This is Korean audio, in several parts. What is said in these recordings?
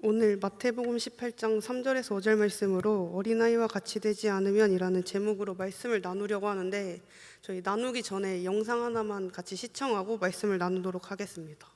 오늘 마태복음 18장 3절에서 5절 말씀으로 어린아이와 같이 되지 않으면 이라는 제목으로 말씀을 나누려고 하는데, 저희 나누기 전에 영상 하나만 같이 시청하고 말씀을 나누도록 하겠습니다.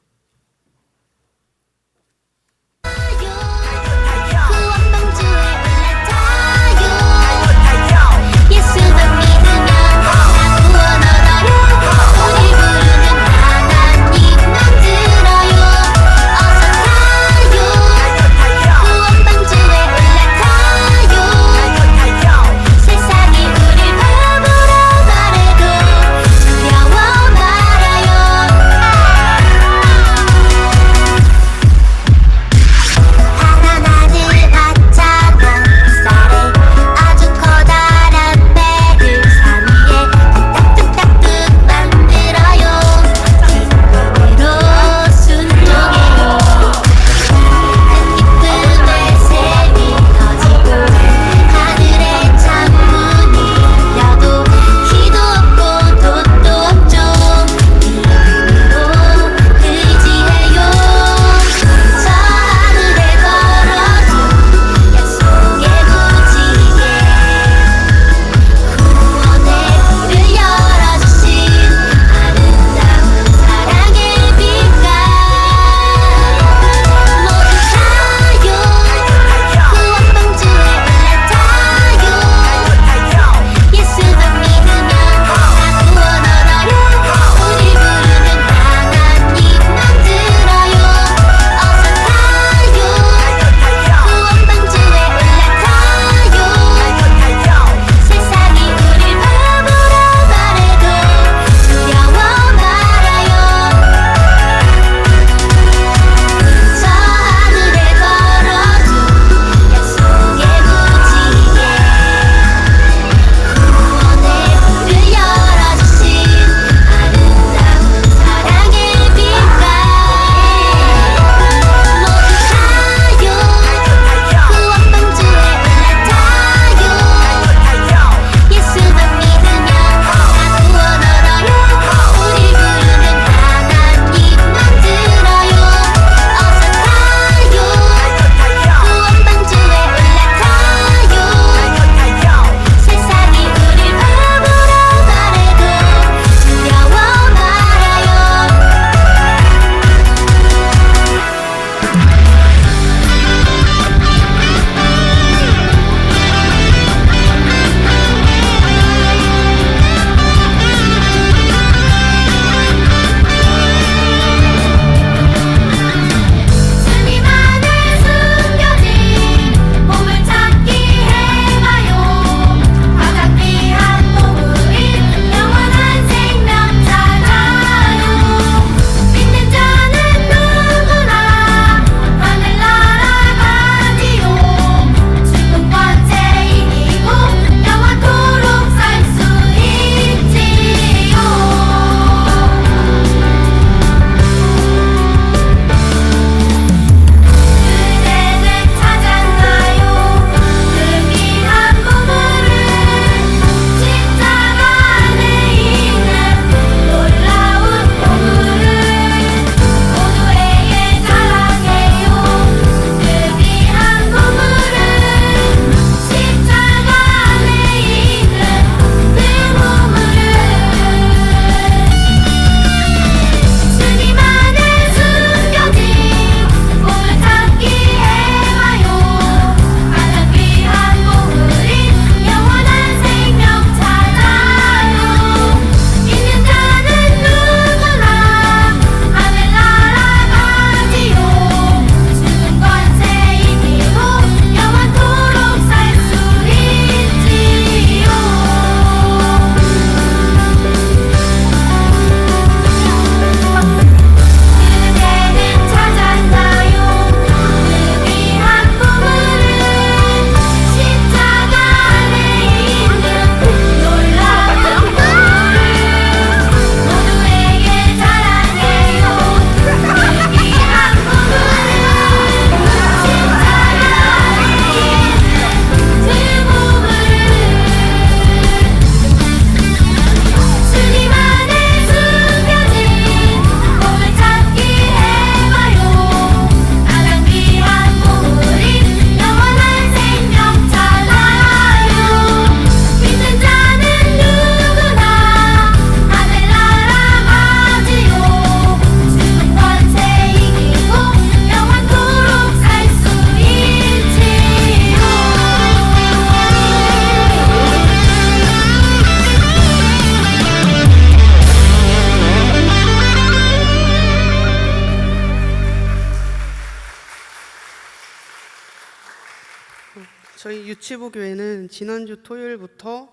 저희 유치부교회는 지난주 토요일부터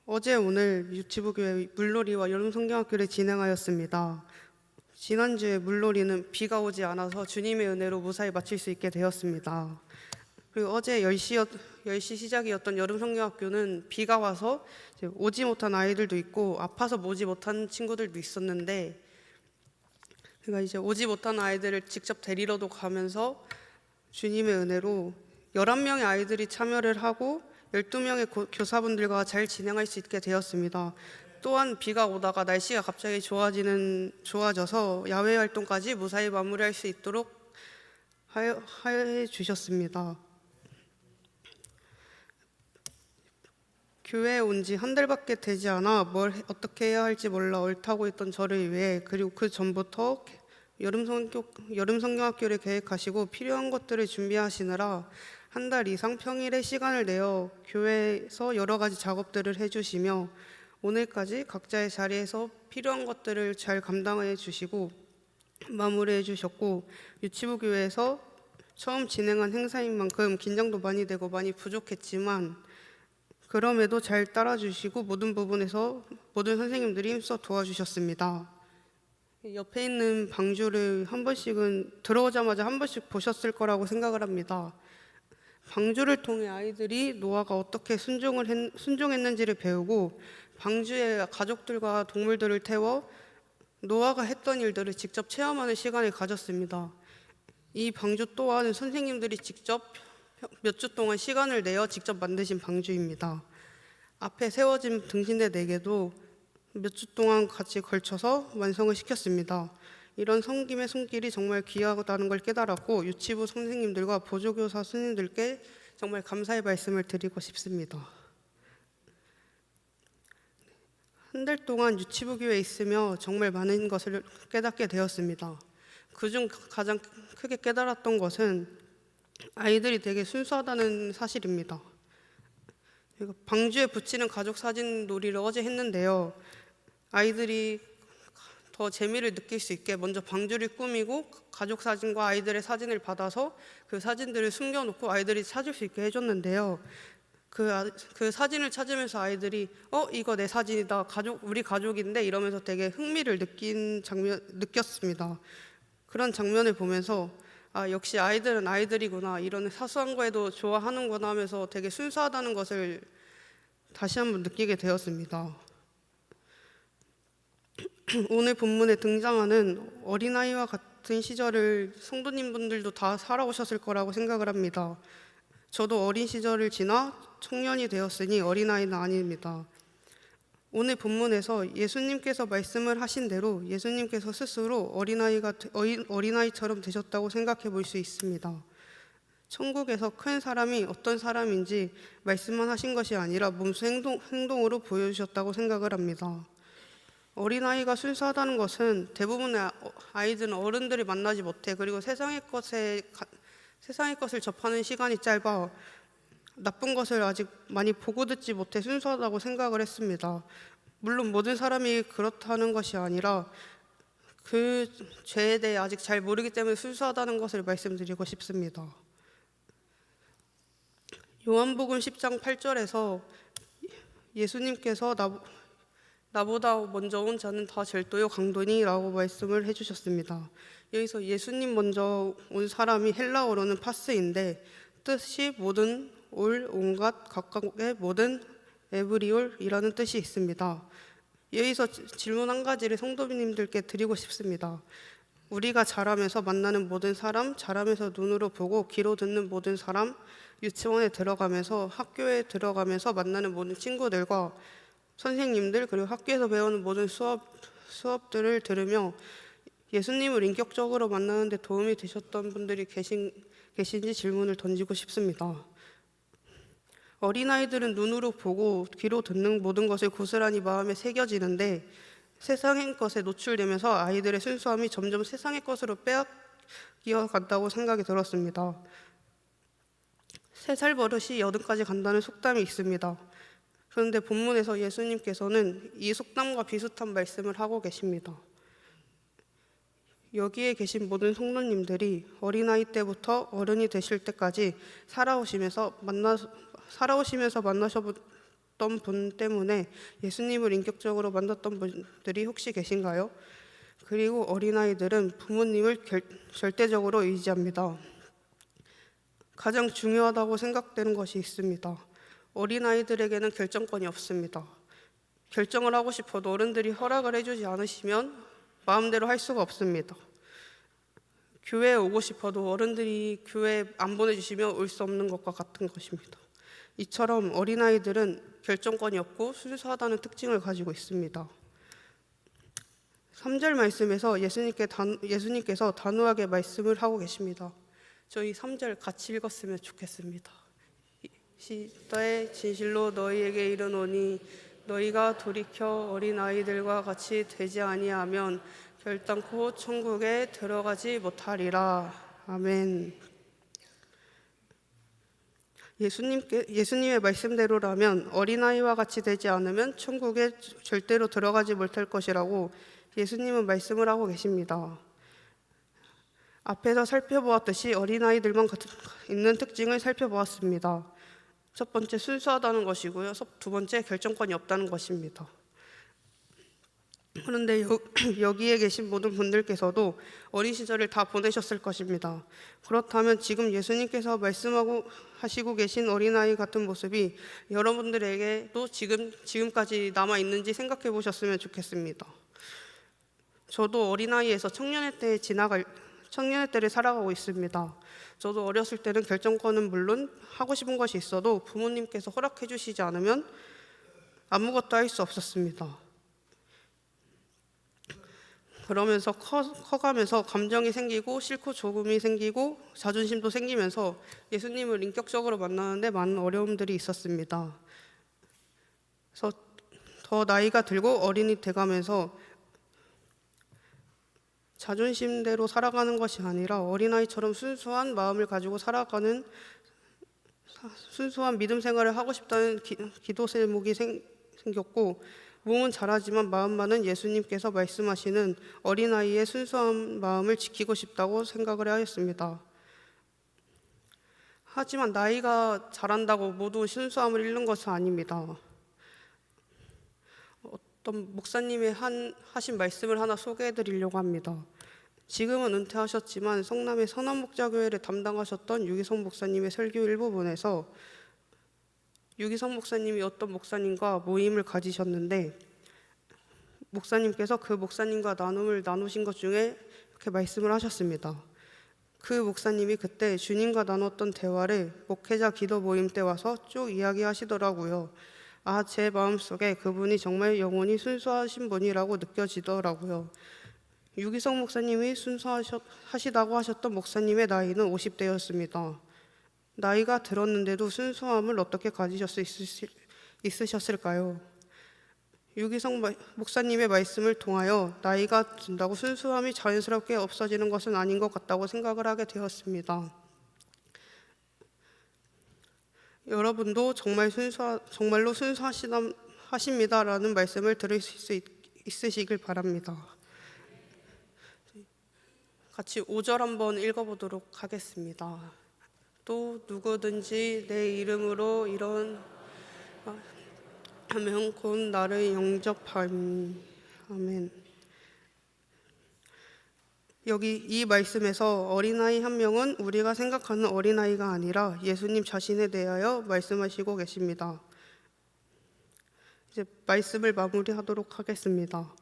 어제 오늘 유치부교회 물놀이와 여름성경학교를 진행하였습니다. 지난주에 물놀이는 비가 오지 않아서 주님의 은혜로 무사히 마칠 수 있게 되었습니다. 그리고 어제 10시 시작이었던 여름성경학교는 비가 와서 이제 오지 못한 아이들도 있고 아파서 오지 못한 친구들도 있었는데, 제가 이제 오지 못한 아이들을 직접 데리러도 가면서 주님의 은혜로 11명의 아이들이 참여를 하고 12명의 교사분들과 잘 진행할 수 있게 되었습니다. 또한 비가 오다가 날씨가 갑자기 좋아져서 야외 활동까지 무사히 마무리할 수 있도록 해 주셨습니다. 교회에 온 지 한 달밖에 되지 않아 어떻게 해야 할지 몰라 얼타고 있던 저를 위해, 그리고 그 전부터 여름성경학교를 계획하시고 필요한 것들을 준비하시느라 한 달 이상 평일에 시간을 내어 교회에서 여러 가지 작업들을 해주시며 오늘까지 각자의 자리에서 필요한 것들을 잘 감당해 주시고 마무리해 주셨고, 유치부 교회에서 처음 진행한 행사인 만큼 긴장도 많이 되고 많이 부족했지만 그럼에도 잘 따라주시고 모든 부분에서 모든 선생님들이 힘써 도와주셨습니다. 옆에 있는 방주를 한 번씩은 들어오자마자 한 번씩 보셨을 거라고 생각을 합니다. 방주를 통해 아이들이 노아가 어떻게 순종했는지를 배우고 방주에 가족들과 동물들을 태워 노아가 했던 일들을 직접 체험하는 시간을 가졌습니다. 이 방주 또한 선생님들이 직접 몇 주 동안 시간을 내어 직접 만드신 방주입니다. 앞에 세워진 등신대 4개도 몇 주 동안 같이 걸쳐서 완성을 시켰습니다. 이런 섬김의 손길이 정말 귀하다는 걸 깨달았고 유치부 선생님들과 보조교사 스님들께 정말 감사의 말씀을 드리고 싶습니다. 한 달 동안 유치부 교회에 있으며 정말 많은 것을 깨닫게 되었습니다. 그중 가장 크게 깨달았던 것은 아이들이 되게 순수하다는 사실입니다. 방주에 붙이는 가족 사진 놀이를 어제 했는데요. 아이들이 더 재미를 느낄 수 있게 먼저 방주를 꾸미고 가족 사진과 아이들의 사진을 받아서 그 사진들을 숨겨놓고 아이들이 찾을 수 있게 해줬는데요. 그 사진을 찾으면서 아이들이 이거 내 사진이다, 우리 가족인데 이러면서 되게 흥미를 느꼈습니다. 그런 장면을 보면서 역시 아이들은 아이들이구나, 이런 사소한 거에도 좋아하는구나 하면서 되게 순수하다는 것을 다시 한번 느끼게 되었습니다. 오늘 본문에 등장하는 어린아이와 같은 시절을 성도님분들도 다 살아오셨을 거라고 생각을 합니다. 저도 어린 시절을 지나 청년이 되었으니 어린아이는 아닙니다. 오늘 본문에서 예수님께서 말씀을 하신 대로 예수님께서 스스로 어린아이처럼 되셨다고 생각해 볼 수 있습니다. 천국에서 큰 사람이 어떤 사람인지 말씀만 하신 것이 아니라 몸소 행동으로 보여주셨다고 생각을 합니다. 어린아이가 순수하다는 것은 대부분의 아이들은 어른들이 만나지 못해, 그리고 세상의 것을 접하는 시간이 짧아 나쁜 것을 아직 많이 보고 듣지 못해 순수하다고 생각을 했습니다. 물론 모든 사람이 그렇다는 것이 아니라 그 죄에 대해 아직 잘 모르기 때문에 순수하다는 것을 말씀드리고 싶습니다. 요한복음 10장 8절에서 예수님께서 나보다 먼저 온 자는 다 절도요 강도니라고 말씀을 해주셨습니다. 여기서 예수님 먼저 온 사람이 헬라어로는 파스인데 뜻이 모든, 올, 온갖, 각각의 모든, 에브리올이라는 뜻이 있습니다. 여기서 질문 한 가지를 성도님들께 드리고 싶습니다. 우리가 자라면서 만나는 모든 사람, 자라면서 눈으로 보고 귀로 듣는 모든 사람, 유치원에 들어가면서 학교에 들어가면서 만나는 모든 친구들과 선생님들, 그리고 학교에서 배우는 모든 수업들을 들으며 예수님을 인격적으로 만나는데 도움이 되셨던 분들이 계신지 질문을 던지고 싶습니다. 어린아이들은 눈으로 보고 귀로 듣는 모든 것을 고스란히 마음에 새겨지는데 세상의 것에 노출되면서 아이들의 순수함이 점점 세상의 것으로 빼앗겨 간다고 생각이 들었습니다. 3살 버릇이 8까지 간다는 속담이 있습니다. 그런데 본문에서 예수님께서는 이 속담과 비슷한 말씀을 하고 계십니다. 여기에 계신 모든 성도님들이 어린아이 때부터 어른이 되실 때까지 살아오시면서 만나셨던 분 때문에 예수님을 인격적으로 만났던 분들이 혹시 계신가요? 그리고 어린아이들은 부모님을 절대적으로 의지합니다. 가장 중요하다고 생각되는 것이 있습니다. 어린아이들에게는 결정권이 없습니다. 결정을 하고 싶어도 어른들이 허락을 해주지 않으시면 마음대로 할 수가 없습니다. 교회에 오고 싶어도 어른들이 교회에 안 보내주시면 올 수 없는 것과 같은 것입니다. 이처럼 어린아이들은 결정권이 없고 순수하다는 특징을 가지고 있습니다. 3절 말씀에서 예수님께서 단호하게 말씀을 하고 계십니다. 저희 3절 같이 읽었으면 좋겠습니다. 시대에 진실로 너희에게 이르노니 너희가 돌이켜 어린아이들과 같이 되지 아니하면 결단코 천국에 들어가지 못하리라. 아멘. 예수님의 말씀대로라면 어린아이와 같이 되지 않으면 천국에 절대로 들어가지 못할 것이라고 예수님은 말씀을 하고 계십니다. 앞에서 살펴보았듯이 어린아이들만 있는 특징을 살펴보았습니다. 첫 번째, 순수하다는 것이고요. 두 번째, 결정권이 없다는 것입니다. 그런데 여기에 계신 모든 분들께서도 어린 시절을 다 보내셨을 것입니다. 그렇다면 지금 예수님께서 하시고 계신 어린아이 같은 모습이 여러분들에게도 지금까지 남아있는지 생각해 보셨으면 좋겠습니다. 저도 어린아이에서 청년의 때를 살아가고 있습니다. 저도 어렸을 때는 결정권은 물론 하고 싶은 것이 있어도 부모님께서 허락해 주시지 않으면 아무것도 할 수 없었습니다. 그러면서 커가면서 감정이 생기고 싫고 조금이 생기고 자존심도 생기면서 예수님을 인격적으로 만나는데 많은 어려움들이 있었습니다. 그래서 더 나이가 들고 어린이 돼가면서 자존심대로 살아가는 것이 아니라 어린아이처럼 순수한 마음을 가지고 살아가는 순수한 믿음 생활을 하고 싶다는 기도 제목이 생겼고, 몸은 잘하지만 마음만은 예수님께서 말씀하시는 어린아이의 순수한 마음을 지키고 싶다고 생각을 하였습니다. 하지만 나이가 자란다고 모두 순수함을 잃는 것은 아닙니다. 어떤 목사님의 하신 말씀을 하나 소개해 드리려고 합니다. 지금은 은퇴하셨지만 성남의 선한목자교회를 담당하셨던 유기성 목사님의 설교 일부분에서 유기성 목사님이 어떤 목사님과 모임을 가지셨는데 목사님께서 그 목사님과 나눔을 나누신 것 중에 이렇게 말씀을 하셨습니다. 그 목사님이 그때 주님과 나눴던 대화를 목회자 기도 모임 때 와서 쭉 이야기하시더라고요. 제 마음속에 그분이 정말 영혼이 순수하신 분이라고 느껴지더라고요. 유기성 목사님이 순수하시다고 하셨던 목사님의 나이는 50대였습니다. 나이가 들었는데도 순수함을 어떻게 가지실 수 있으셨을까요? 유기성 목사님의 말씀을 통하여 나이가 든다고 순수함이 자연스럽게 없어지는 것은 아닌 것 같다고 생각을 하게 되었습니다. 여러분도 정말로 순수하십니다라는 말씀을 들으실 수 있으시길 바랍니다. 같이 5절 한번 읽어보도록 하겠습니다. 또 누구든지 내 이름으로 하면 곧 나를 영접함이. 아멘. 여기 이 말씀에서 어린아이 한 명은 우리가 생각하는 어린아이가 아니라 예수님 자신에 대하여 말씀하시고 계십니다. 이제 말씀을 마무리하도록 하겠습니다.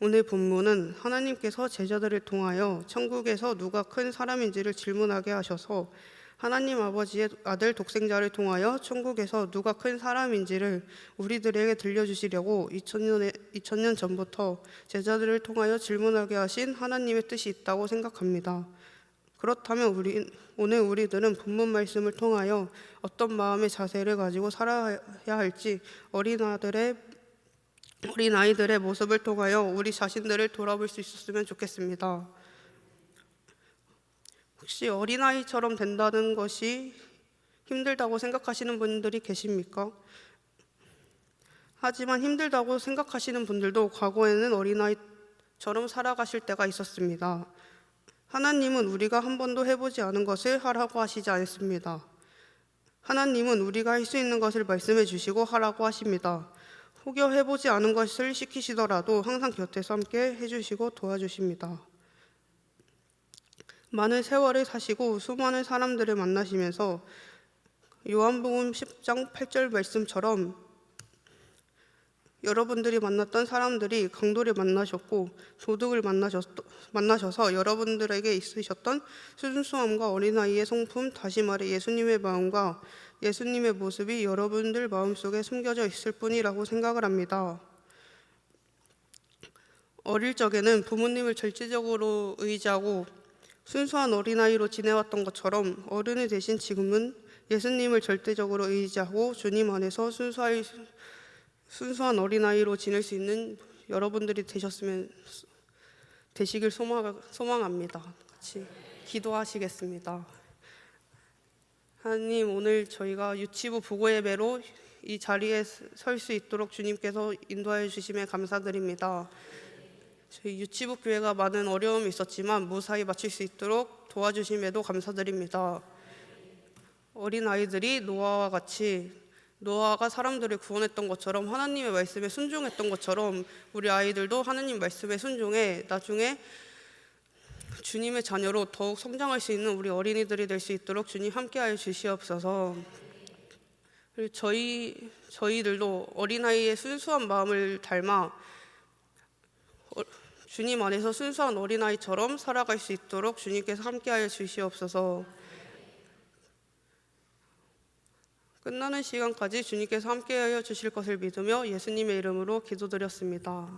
오늘 본문은 하나님께서 제자들을 통하여 천국에서 누가 큰 사람인지를 질문하게 하셔서 하나님 아버지의 아들 독생자를 통하여 천국에서 누가 큰 사람인지를 우리들에게 들려주시려고 2000년 전부터 제자들을 통하여 질문하게 하신 하나님의 뜻이 있다고 생각합니다. 그렇다면 오늘 우리들은 본문 말씀을 통하여 어떤 마음의 자세를 가지고 살아야 할지 어린아이들의 모습을 통하여 우리 자신들을 돌아볼 수 있었으면 좋겠습니다. 혹시 어린아이처럼 된다는 것이 힘들다고 생각하시는 분들이 계십니까? 하지만 힘들다고 생각하시는 분들도 과거에는 살아가실 때가 있었습니다. 하나님은 우리가 한 번도 해보지 않은 것을 하라고 하시지 않습니다. 하나님은 우리가 할 수 있는 것을 말씀해 주시고 하라고 하십니다. 혹여 해보지 않은 것을 시키시더라도 항상 곁에서 함께 해주시고 도와주십니다. 많은 세월을 사시고 수많은 사람들을 만나시면서 요한복음 10장 8절 말씀처럼 여러분들이 만났던 사람들이 강도를 만나셨고 도둑을 만나셔서 여러분들에게 있으셨던 순수함과 어린아이의 성품, 다시 말해 예수님의 마음과 예수님의 모습이 여러분들 마음속에 숨겨져 있을 뿐이라고 생각을 합니다. 어릴 적에는 부모님을 절대적으로 의지하고 순수한 어린아이로 지내왔던 것처럼 어른이 되신 지금은 예수님을 절대적으로 의지하고 주님 안에서 순수한 어린아이로 지낼 수 있는 여러분들이 되시길 소망합니다. 같이 기도하시겠습니다. 하나님, 오늘 저희가 유치부 부고예배로 이 자리에 설 수 있도록 주님께서 인도하여 주심에 감사드립니다. 저희 유치부 교회가 많은 어려움이 있었지만 무사히 마칠 수 있도록 도와주심에도 감사드립니다. 어린아이들이 노아가 사람들을 구원했던 것처럼 하나님의 말씀에 순종했던 것처럼 우리 아이들도 하나님 말씀에 순종해 나중에 주님의 자녀로 더욱 성장할 수 있는 우리 어린이들이 될 수 있도록 주님 함께하여 주시옵소서. 그리고 저희들도 어린아이의 순수한 마음을 닮아 주님 안에서 순수한 어린아이처럼 살아갈 수 있도록 주님께서 함께하여 주시옵소서. 끝나는 시간까지 주님께서 함께하여 주실 것을 믿으며 예수님의 이름으로 기도드렸습니다.